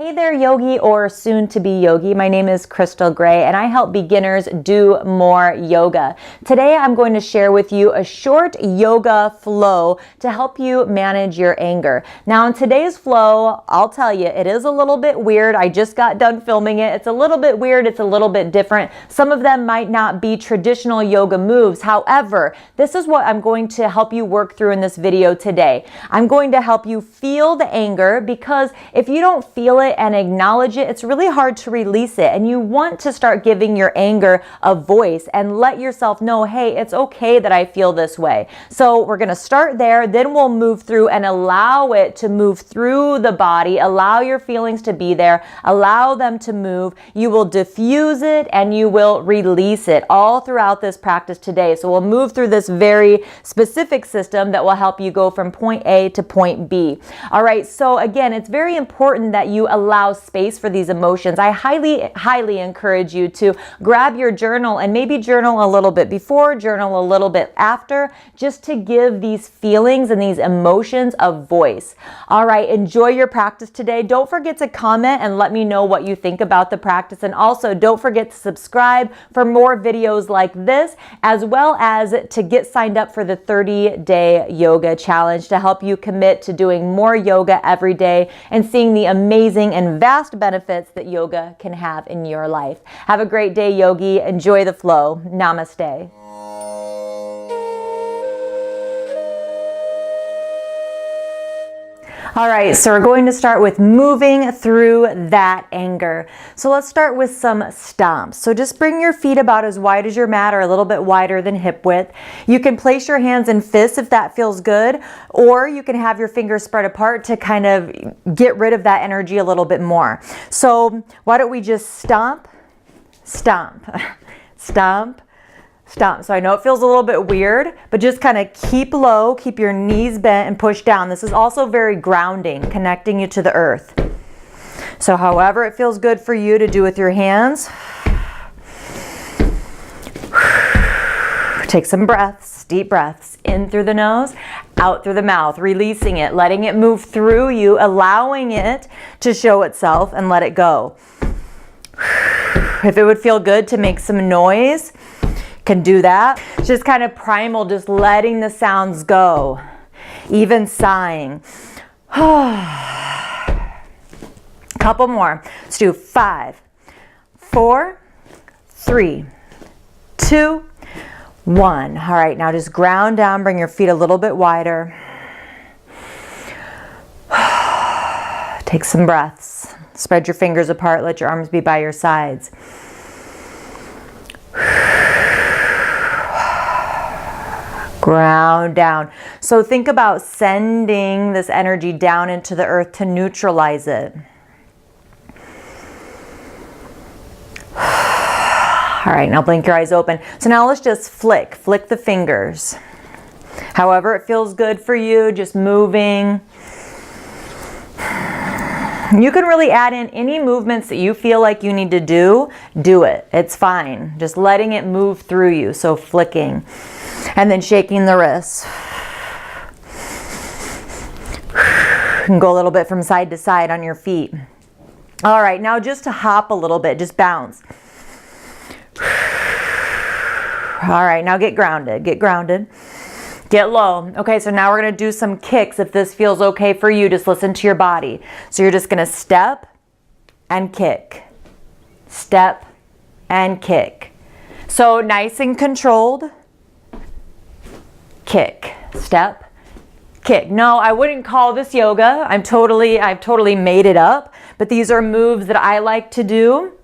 Hey there, yogi or soon to be yogi. My name is Crystal Gray and I help beginners do more yoga. Today I'm going to share with you a short yoga flow to help you manage your anger. Now in today's flow, I'll tell you, it is a little bit weird. I just got done filming it. It's a little bit weird. It's a little bit different. Some of them might not be traditional yoga moves. However, this is what I'm going to help you work through in this video today. I'm going to help you feel the anger, because if you don't feel it and acknowledge it, it's really hard to release it. And you want to start giving your anger a voice and let yourself know, hey, it's okay that I feel this way. So we're going to start there, then we'll move through and allow it to move through the body. Allow your feelings to be there, allow them to move. You will diffuse it and you will release it all throughout this practice today. So we'll move through this very specific system that will help you go from point A to point B. All right, so again, it's very important that you allow space for these emotions. I highly encourage you to grab your journal and maybe journal a little bit before, journal a little bit after, just to give these feelings and these emotions a voice. All right, enjoy your practice today. Don't forget to comment and let me know what you think about the practice. And also don't forget to subscribe for more videos like this, as well as to get signed up for the 30-day yoga challenge to help you commit to doing more yoga every day and seeing the amazing and vast benefits that yoga can have in your life. Have a great day, yogi. Enjoy the flow. Namaste. All right, so we're going to start with moving through that anger. So let's start with some stomps. So just bring your feet about as wide as your mat or a little bit wider than hip width. You can place your hands in fists if that feels good, or you can have your fingers spread apart to kind of get rid of that energy a little bit more. So why don't we just stomp, stomp, stomp, stomp. So I know it feels a little bit weird, but just kind of keep low, keep your knees bent and push down. This is also very grounding, connecting you to the earth. So however it feels good for you to do with your hands. Take some breaths, deep breaths, in through the nose, out through the mouth, releasing it, letting it move through you, allowing it to show itself, and let it go. If it would feel good to make some noise, can do that. Just kind of primal, just letting the sounds go, even sighing. Couple more. Let's do 5, 4, 3, 2, 1. All right, now just ground down, bring your feet a little bit wider. Take some breaths. Spread your fingers apart, let your arms be by your sides. Ground down. So think about sending this energy down into the earth to neutralize it. All right, now blink your eyes open. So now let's just flick the fingers. However it feels good for you, just moving. You can really add in any movements that you feel like you need to do it. It's fine. Just letting it move through you. So flicking. And then shaking the wrists. You can go a little bit from side to side on your feet. All right, now just to hop a little bit, just bounce. All right, now get grounded, get low. Okay, so now we're gonna do some kicks. If this feels okay for you, just listen to your body. So you're just gonna step and kick, step and kick. So nice and controlled. Kick, step, kick. No, I wouldn't call this yoga. I've totally made it up, but these are moves that I like to do.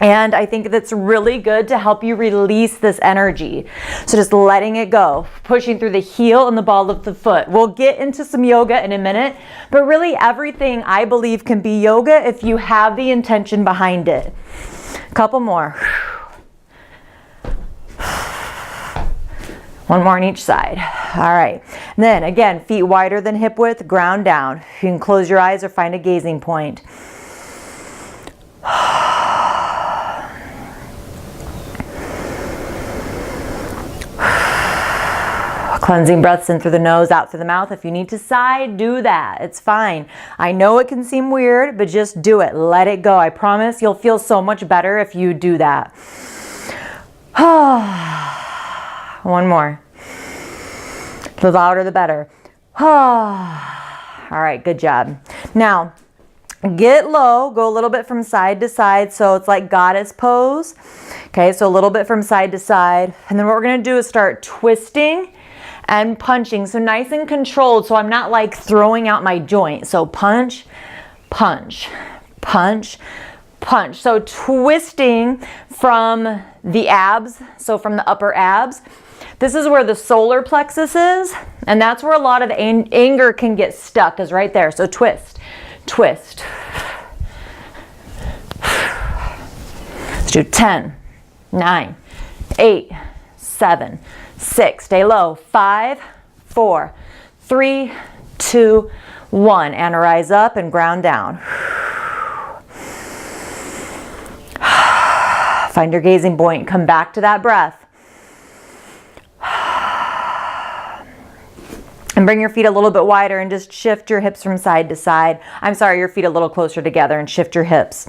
And I think that's really good to help you release this energy. So just letting it go, pushing through the heel and the ball of the foot. We'll get into some yoga in a minute, but really everything I believe can be yoga if you have the intention behind it. Couple more. One more on each side. All right. And then again, feet wider than hip width, ground down. You can close your eyes or find a gazing point. Cleansing breaths in through the nose, out through the mouth. If you need to sigh, do that. It's fine. I know it can seem weird, but just do it. Let it go. I promise you'll feel so much better if you do that. One more. The louder, the better. All right, good job. Now, get low, go a little bit from side to side, so it's like goddess pose. Okay, so a little bit from side to side. And then what we're gonna do is start twisting and punching. So nice and controlled, so I'm not like throwing out my joint. So punch, punch, punch, punch. So twisting from the abs, so from the upper abs. This is where the solar plexus is, and that's where a lot of anger can get stuck, is right there. So twist, twist. Let's do 10, 9, 8, 7, 6. Stay low. 5, 4, 3, 2, 1. And rise up and ground down. Find your gazing point. Come back to that breath. And bring your feet a little bit wider and just shift your hips from side to side. I'm sorry, your feet a little closer together and shift your hips.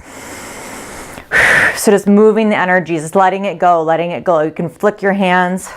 So just moving the energy, just letting it go, letting it go. You can flick your hands.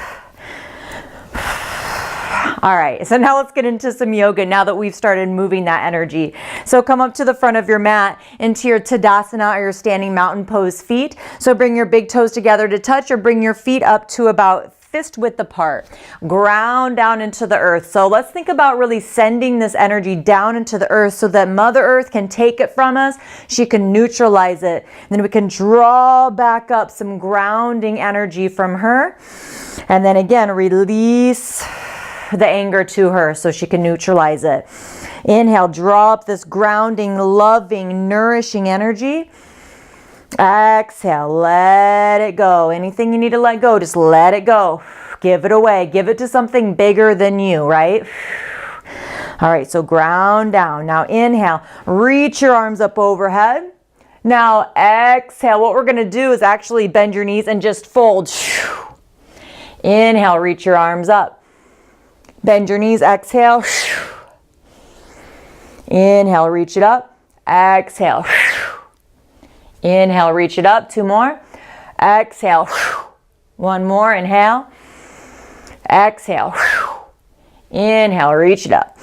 All right, so now let's get into some yoga now that we've started moving that energy. So come up to the front of your mat into your Tadasana or your standing mountain pose feet. So bring your big toes together to touch, or bring your feet up to about fist width apart. Ground down into the earth. So let's think about really sending this energy down into the earth so that Mother Earth can take it from us. She can neutralize it. And then we can draw back up some grounding energy from her. And then again, release the anger to her so she can neutralize it. Inhale, draw up this grounding, loving, nourishing energy. Exhale, let it go. Anything you need to let go, just let it go. Give it away. Give it to something bigger than you, right? All right, so ground down. Now inhale, reach your arms up overhead. Now exhale, what we're going to do is actually bend your knees and just fold. Inhale, reach your arms up. Bend your knees, exhale. Inhale, reach it up. Exhale. Inhale, reach it up. 2 more. Exhale. 1 more. Inhale. Exhale. Inhale, reach it up.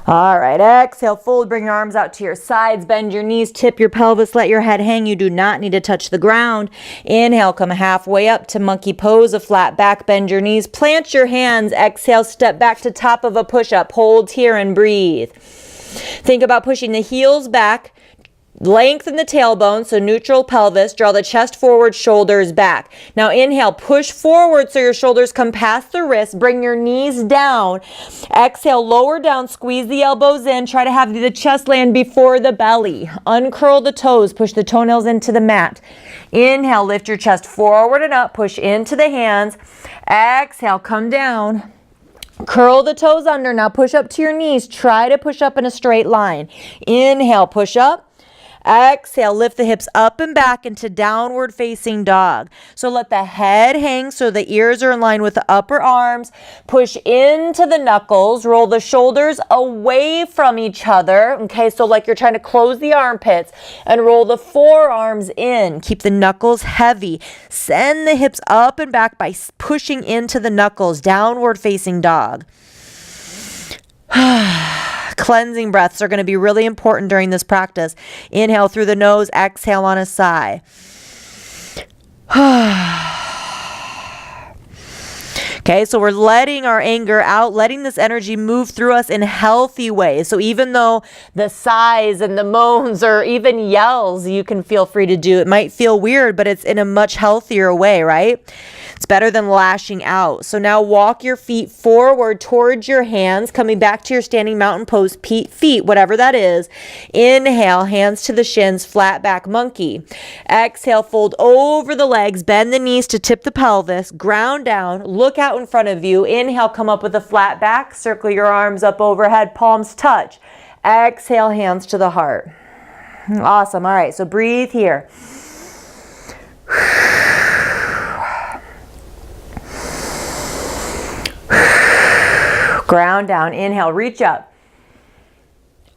All right, exhale, fold, bring your arms out to your sides, bend your knees, tip your pelvis, let your head hang. You do not need to touch the ground. Inhale, come halfway up to monkey pose, a flat back, bend your knees, plant your hands. Exhale, step back to top of a push-up. Hold here and breathe. Think about pushing the heels back. Lengthen the tailbone, so neutral pelvis. Draw the chest forward, shoulders back. Now inhale, push forward so your shoulders come past the wrists. Bring your knees down. Exhale, lower down, squeeze the elbows in. Try to have the chest land before the belly. Uncurl the toes, push the toenails into the mat. Inhale, lift your chest forward and up, push into the hands. Exhale, come down. Curl the toes under. Now push up to your knees. Try to push up in a straight line. Inhale, push up. Exhale, lift the hips up and back into downward facing dog. So let the head hang so the ears are in line with the upper arms. Push into the knuckles. Roll the shoulders away from each other. Okay, so like you're trying to close the armpits, and roll the forearms in. Keep the knuckles heavy. Send the hips up and back by pushing into the knuckles. Downward facing dog. Cleansing breaths are going to be really important during this practice. Inhale through the nose, exhale on a sigh. Okay, so we're letting our anger out, letting this energy move through us in healthy ways. So even though the sighs and the moans or even yells you can feel free to do, it might feel weird, but it's in a much healthier way, right? It's better than lashing out. So now walk your feet forward towards your hands, coming back to your standing mountain pose, feet, whatever that is. Inhale, hands to the shins, flat back monkey. Exhale, fold over the legs, bend the knees to tip the pelvis, ground down, look out in front of you. Inhale, come up with a flat back, circle your arms up overhead, palms touch. Exhale, hands to the heart. Awesome. All right, so breathe here. Ground down. Inhale, reach up.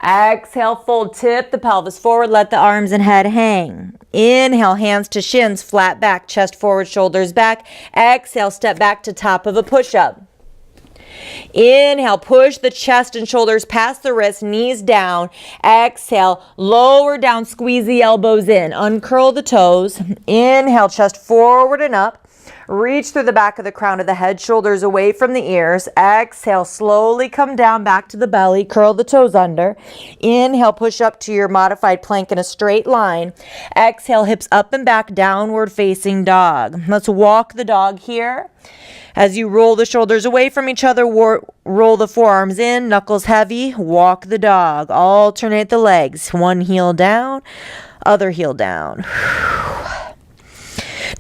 Exhale, fold, tip the pelvis forward, let the arms and head hang. Inhale, hands to shins, flat back, chest forward, shoulders back. Exhale, step back to top of a push-up. Inhale, push the chest and shoulders past the wrists, knees down. Exhale, lower down, squeeze the elbows in, uncurl the toes. Inhale, chest forward and up. Reach through the back of the crown of the head, shoulders away from the ears. Exhale, slowly come down back to the belly, curl the toes under. Inhale, push up to your modified plank in a straight line. Exhale, hips up and back, downward facing dog. Let's walk the dog here. As you roll the shoulders away from each other, roll the forearms in, knuckles heavy, walk the dog. Alternate the legs, one heel down, other heel down.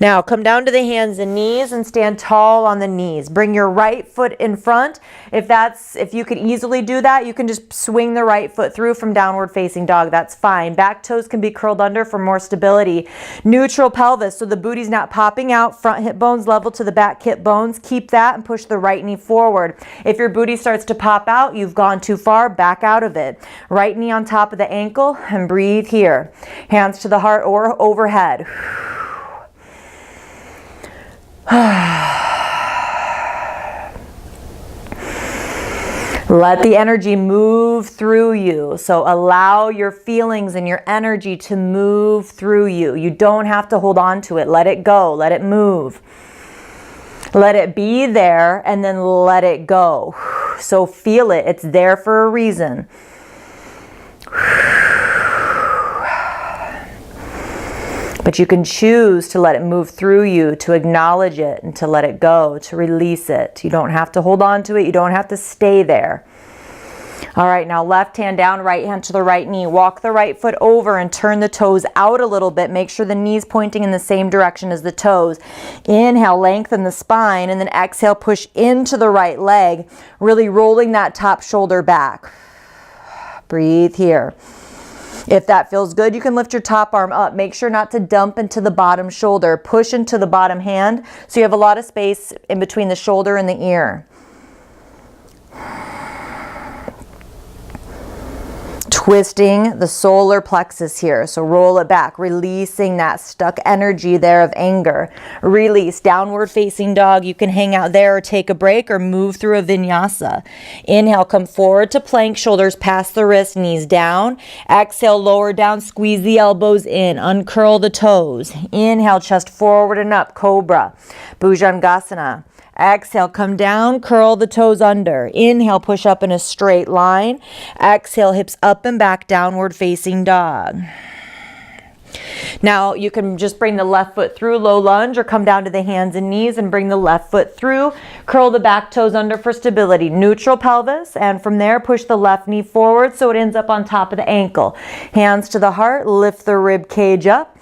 Now come down to the hands and knees and stand tall on the knees. Bring your right foot in front. If you could easily do that, you can just swing the right foot through from downward facing dog. That's fine. Back toes can be curled under for more stability. Neutral pelvis, so the booty's not popping out. Front hip bones level to the back hip bones. Keep that and push the right knee forward. If your booty starts to pop out, you've gone too far, back out of it. Right knee on top of the ankle and breathe here. Hands to the heart or overhead. Let the energy move through you. So allow your feelings and your energy to move through you. You don't have to hold on to it. Let it go. Let it move. Let it be there and then let it go. So feel it. It's there for a reason. But you can choose to let it move through you, to acknowledge it and to let it go, to release it. You don't have to hold on to it. You don't have to stay there. All right, now left hand down, right hand to the right knee. Walk the right foot over and turn the toes out a little bit. Make sure the knee's pointing in the same direction as the toes. Inhale, lengthen the spine, and then exhale, push into the right leg, really rolling that top shoulder back. Breathe here. If that feels good, you can lift your top arm up. Make sure not to dump into the bottom shoulder. Push into the bottom hand so you have a lot of space in between the shoulder and the ear. Twisting the solar plexus here. So roll it back, releasing that stuck energy there of anger. Release, downward facing dog. You can hang out there or take a break or move through a vinyasa. Inhale, come forward to plank, shoulders past the wrist, knees down. Exhale, lower down, squeeze the elbows in, uncurl the toes. Inhale, chest forward and up, cobra, Bhujangasana. Exhale, come down, curl the toes under. Inhale, push up in a straight line. Exhale, hips up and back, downward facing dog. Now you can just bring the left foot through, low lunge, or come down to the hands and knees and bring the left foot through. Curl the back toes under for stability. Neutral pelvis, and from there push the left knee forward so it ends up on top of the ankle. Hands to the heart, lift the rib cage up.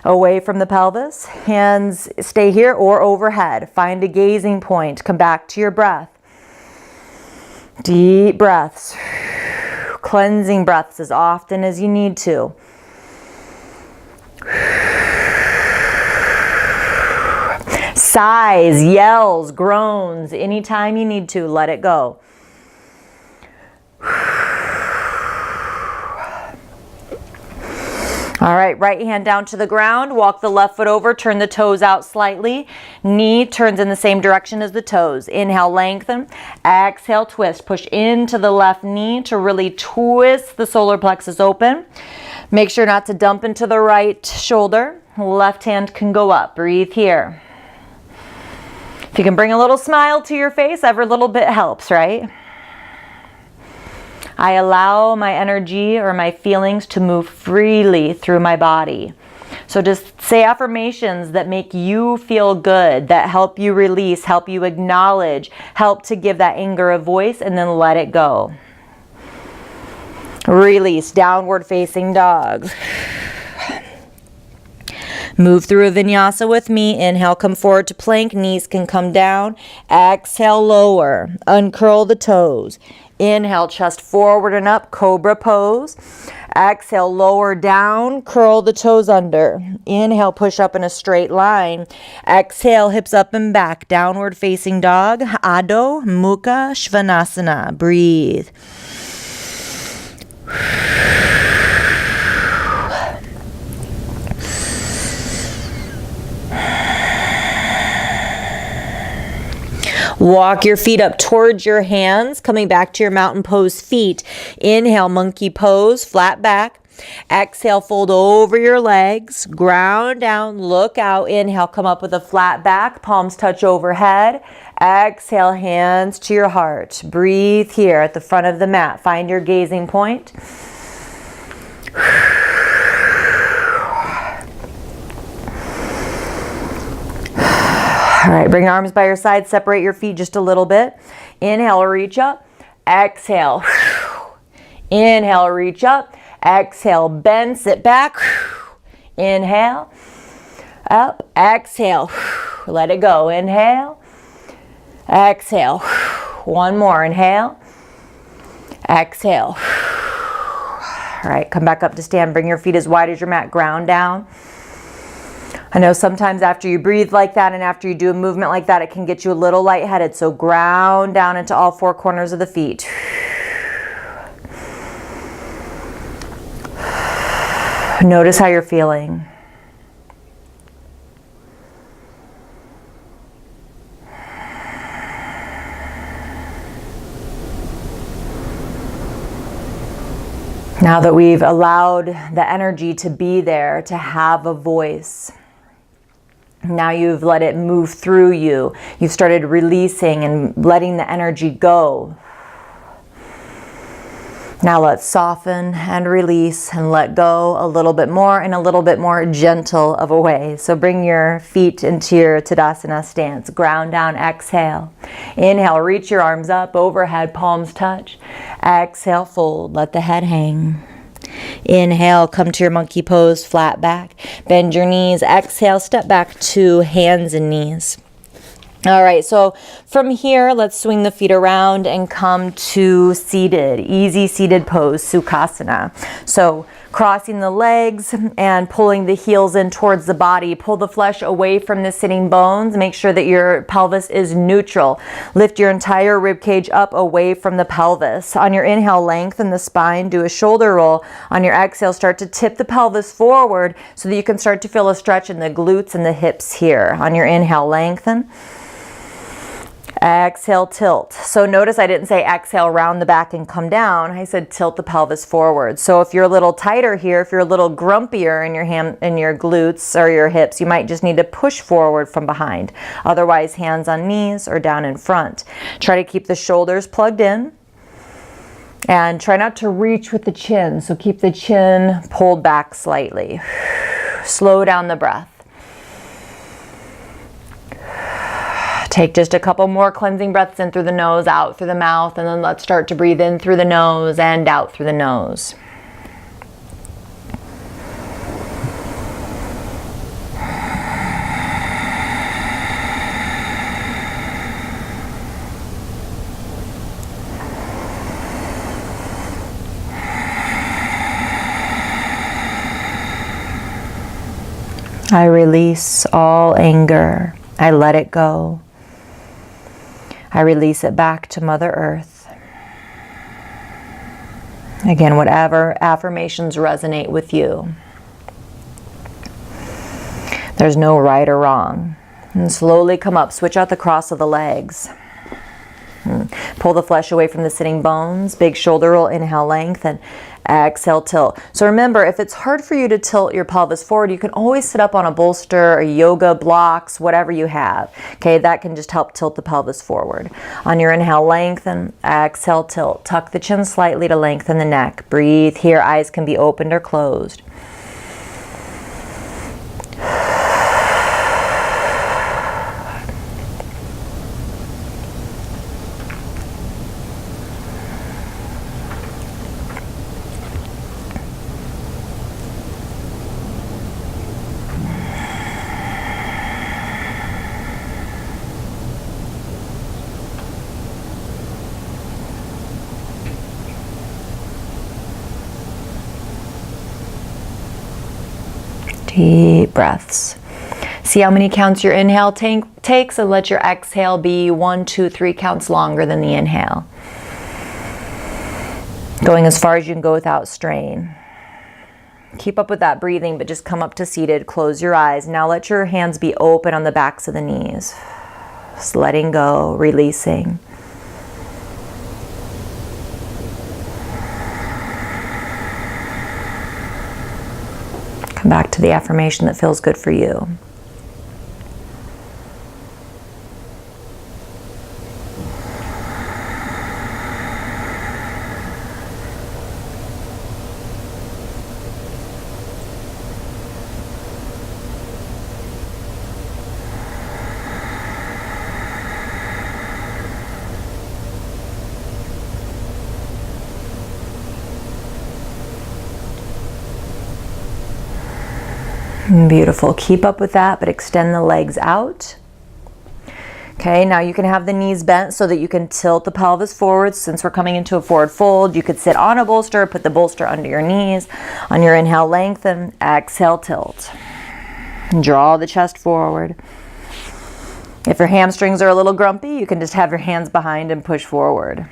Away from the pelvis, hands stay here or overhead. Find a gazing point. Come back to your breath. Deep breaths. Cleansing breaths as often as you need to. Sighs, yells, groans, anytime you need to, let it go. All right, right hand down to the ground, walk the left foot over, turn the toes out slightly. Knee turns in the same direction as the toes. Inhale, lengthen. Exhale, twist. Push into the left knee to really twist the solar plexus open. Make sure not to dump into the right shoulder. Left hand can go up. Breathe here. If you can bring a little smile to your face, every little bit helps, right? I allow my energy or my feelings to move freely through my body. So just say affirmations that make you feel good, that help you release, help you acknowledge, help to give that anger a voice, and then let it go. Release, downward facing dog. Move through a vinyasa with me. Inhale, come forward to plank. Knees can come down. Exhale, lower. Uncurl the toes. Inhale, chest forward and up, cobra pose. Exhale, lower down, curl the toes under. Inhale, push up in a straight line. Exhale, hips up and back, downward facing dog, Adho Mukha Svanasana. Breathe. Walk your feet up towards your hands, coming back to your mountain pose feet. Inhale, monkey pose, flat back. Exhale, fold over your legs, ground down, look out. Inhale, come up with a flat back, palms touch overhead. Exhale, hands to your heart. Breathe here at the front of the mat. Find your gazing point. All right, bring your arms by your side, separate your feet just a little bit. Inhale, reach up. Exhale. Inhale, reach up. Exhale, bend, sit back. Inhale, up. Exhale, let it go. Inhale, exhale. One more, inhale, exhale. All right, come back up to stand. Bring your feet as wide as your mat, ground down. I know sometimes after you breathe like that and after you do a movement like that, it can get you a little lightheaded. So ground down into all four corners of the feet. Notice how you're feeling. Now that we've allowed the energy to be there, to have a voice, now you've let it move through you. You've started releasing and letting the energy go. Now let's soften and release and let go a little bit more in a little bit more gentle of a way. So bring your feet into your Tadasana stance. Ground down, exhale. Inhale, reach your arms up, overhead, palms touch. Exhale, fold, let the head hang. Inhale, come to your monkey pose, flat back. Bend your knees. Exhale, step back to hands and knees. All right, so from here, let's swing the feet around and come to seated, easy seated pose, Sukhasana. So crossing the legs and pulling the heels in towards the body. Pull the flesh away from the sitting bones. Make sure that your pelvis is neutral. Lift your entire rib cage up away from the pelvis. On your inhale, lengthen the spine. Do a shoulder roll. On your exhale, start to tip the pelvis forward so that you can start to feel a stretch in the glutes and the hips here. On your inhale, lengthen. Exhale, tilt. So notice I didn't say exhale, round the back and come down. I said tilt the pelvis forward. So if you're a little tighter here, if you're a little grumpier in your glutes or your hips, you might just need to push forward from behind. Otherwise, hands on knees or down in front. Try to keep the shoulders plugged in. And try not to reach with the chin. So keep the chin pulled back slightly. Slow down the breath. Take just a couple more cleansing breaths in through the nose, out through the mouth, and then let's start to breathe in through the nose and out through the nose. I release all anger. I let it go. I release it back to Mother Earth. Again, whatever affirmations resonate with you. There's no right or wrong. And slowly come up. Switch out the cross of the legs. Pull the flesh away from the sitting bones. Big shoulder roll. Inhale, lengthen. Exhale, tilt. So remember, if it's hard for you to tilt your pelvis forward, you can always sit up on a bolster or yoga blocks, whatever you have. Okay, that can just help tilt the pelvis forward. On your inhale, lengthen. Exhale, tilt. Tuck the chin slightly to lengthen the neck. Breathe here. Eyes can be opened or closed. Deep breaths. See how many counts your inhale takes, and let your exhale be 1, 2, 3 counts longer than the inhale. Going as far as you can go without strain. Keep up with that breathing, but just come up to seated. Close your eyes. Now let your hands be open on the backs of the knees. Just letting go, releasing. Come back to the affirmation that feels good for you. Beautiful. Keep up with that, but extend the legs out. Okay, now you can have the knees bent so that you can tilt the pelvis forward. Since we're coming into a forward fold, you could sit on a bolster, put the bolster under your knees. On your inhale, lengthen. Exhale, tilt. Draw the chest forward. If your hamstrings are a little grumpy, you can just have your hands behind and push forward.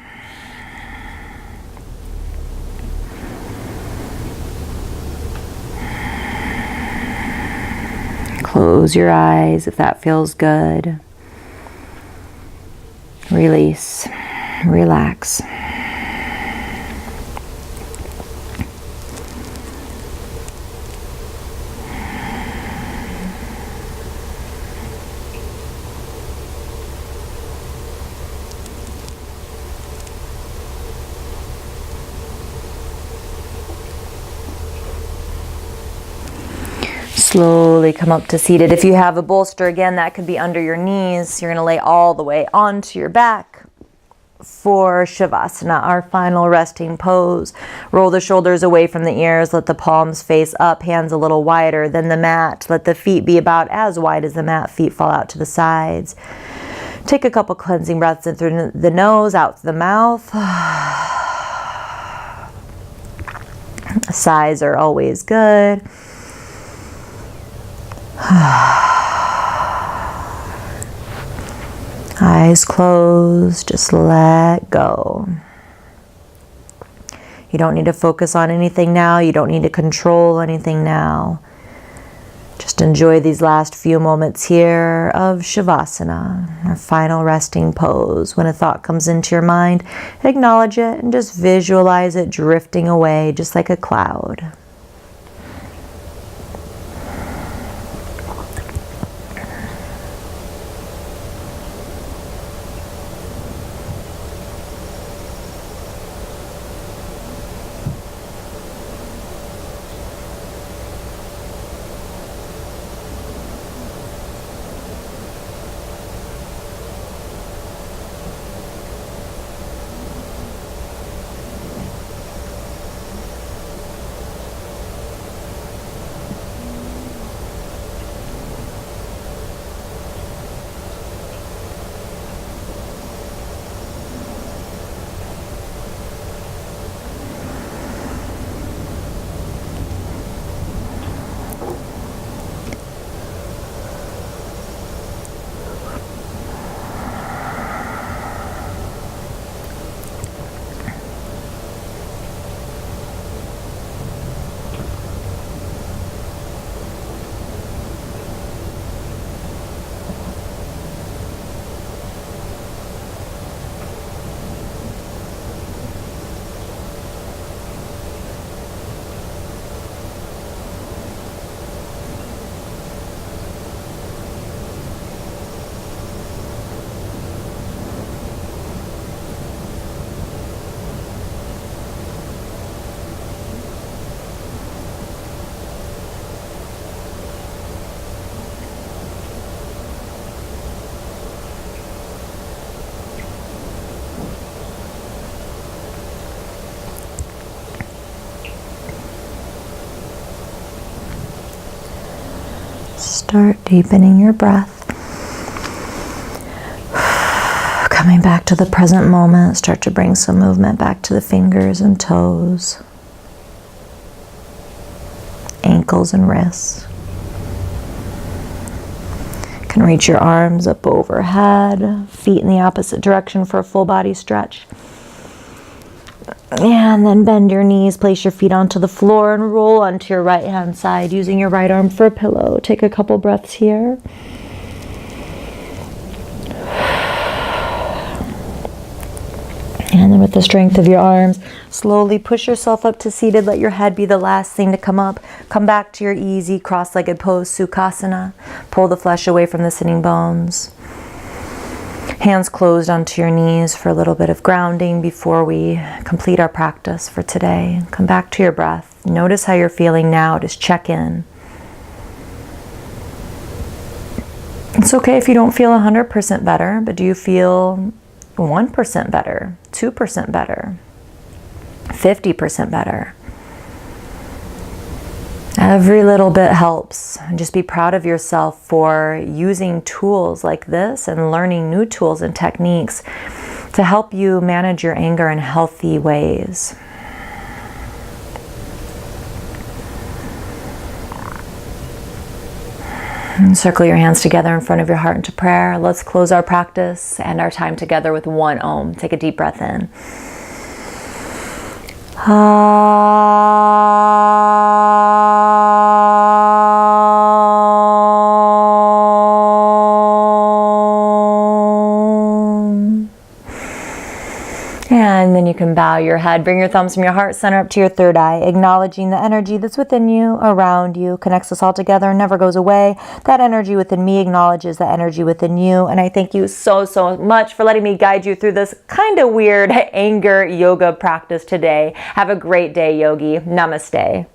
Close your eyes if that feels good. Release, relax. Slowly come up to seated. If you have a bolster, again, that could be under your knees. You're going to lay all the way onto your back for Shavasana, our final resting pose. Roll the shoulders away from the ears. Let the palms face up, hands a little wider than the mat. Let the feet be about as wide as the mat. Feet fall out to the sides. Take a couple cleansing breaths in through the nose, out through the mouth. Sighs are always good. Eyes closed, just let go. You don't need to focus on anything now. You don't need to control anything now. Just enjoy these last few moments here of Shavasana, our final resting pose. When a thought comes into your mind, acknowledge it and just visualize it drifting away just like a cloud. Start deepening your breath. Coming back to the present moment, start to bring some movement back to the fingers and toes, ankles and wrists. can reach your arms up overhead, feet in the opposite direction for a full body stretch. And then bend your knees, place your feet onto the floor and roll onto your right hand side using your right arm for a pillow. Take a couple breaths here. And then with the strength of your arms, slowly push yourself up to seated. Let your head be the last thing to come up. Come back to your easy cross-legged pose, Sukhasana. Pull the flesh away from the sitting bones. Hands closed onto your knees for a little bit of grounding before we complete our practice for today. Come back to your breath. Notice how you're feeling now. Just check in. It's okay if you don't feel 100% better, but do you feel 1% better, 2% better, 50% better? Every little bit helps. And just be proud of yourself for using tools like this and learning new tools and techniques to help you manage your anger in healthy ways. And circle your hands together in front of your heart into prayer. Let's close our practice and our time together with one Om. Take a deep breath in. And then you can bow your head, bring your thumbs from your heart center up to your third eye, acknowledging the energy that's within you, around you, connects us all together, never goes away. That energy within me acknowledges the energy within you. And I thank you so, so much for letting me guide you through this kind of weird anger yoga practice today. Have a great day, yogi. Namaste.